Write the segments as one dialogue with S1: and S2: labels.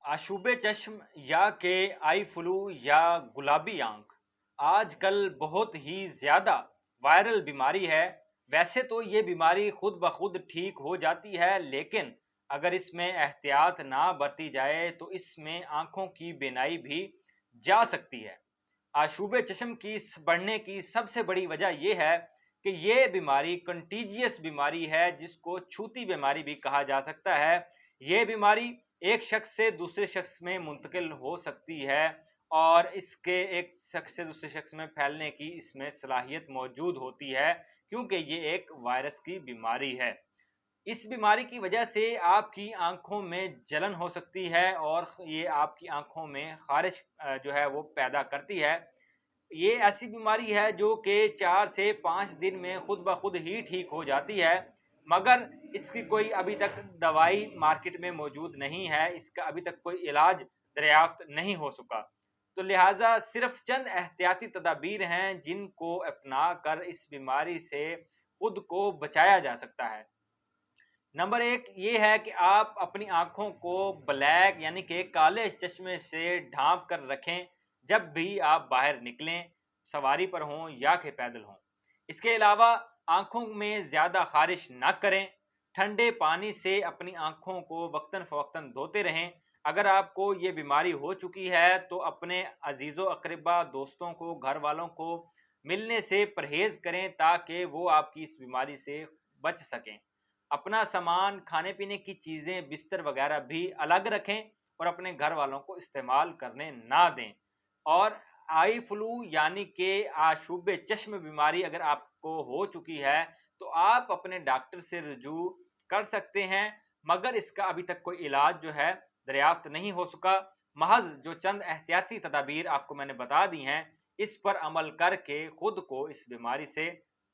S1: आशूब चश्म या कि eye flu या गुलाबी आंख आजकल बहुत ही ज़्यादा वायरल बीमारी है। वैसे तो ये बीमारी खुद ब खुद ठीक हो जाती है, लेकिन अगर इसमें एहतियात ना बरती जाए तो इसमें आंखों की बीनाई भी जा सकती है। आशूब चश्म की बढ़ने की सबसे बड़ी वजह यह है कि ये बीमारी कंटीजियस बीमारी है, जिसको छूती बीमारी भी कहा जा सकता है। ये बीमारी एक शख्स से दूसरे शख्स में मुंतकिल हो सकती है और इसके एक शख्स से दूसरे शख्स में फैलने की इसमें सलाहियत मौजूद होती है, क्योंकि ये एक वायरस की बीमारी है। इस बीमारी की वजह से आपकी आंखों में जलन हो सकती है और ये आपकी आंखों में खारिश जो है वो पैदा करती है। ये ऐसी बीमारी है जो कि 4 से 5 दिन में खुद ब खुद ही ठीक हो जाती है, मगर इसकी कोई अभी तक दवाई मार्केट में मौजूद नहीं है, इसका अभी तक कोई इलाज दरियाफ्त नहीं हो सका। तो लिहाजा सिर्फ चंद एहतियाती तदाबीर हैं जिनको अपना कर इस बीमारी से खुद को बचाया जा सकता है। नंबर एक ये है कि आप अपनी आंखों को ब्लैक यानी कि काले चश्मे से ढांप कर रखें जब भी आप बाहर निकलें, सवारी पर हों या कि पैदल हों। इसके अलावा आंखों में ज़्यादा खारिश ना करें। ठंडे पानी से अपनी आंखों को वक्तन फ़वक्तन धोते रहें। अगर आपको ये बीमारी हो चुकी है तो अपने अजीज़ो अकरबा, दोस्तों को, घर वालों को मिलने से परहेज़ करें ताकि वो आपकी इस बीमारी से बच सकें। अपना सामान, खाने पीने की चीज़ें, बिस्तर वगैरह भी अलग रखें और अपने घर वालों को इस्तेमाल करने ना दें। और आई फ्लू यानी कि आशुब चश्म बीमारी अगर आपको हो चुकी है तो आप अपने डॉक्टर से रुजू कर सकते हैं, मगर इसका अभी तक कोई इलाज जो है दरियाफ्त नहीं हो सका। महज जो चंद एहतियाती तदाबीर आपको मैंने बता दी हैं, इस पर अमल करके खुद को इस बीमारी से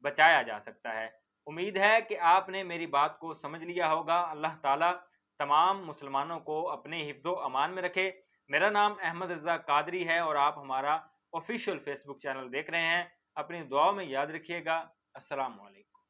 S1: बचाया जा सकता है। उम्मीद है कि आपने मेरी बात को समझ लिया होगा। अल्लाह ताला तमाम मुसलमानों को अपने हिफ्ज़ो अमान में रखे। मेरा नाम अहमद रज़ा कादरी है और आप हमारा ऑफिशियल फेसबुक चैनल देख रहे हैं। अपनी दुआओं में याद रखिएगा। अस्सलाम वालेकुम।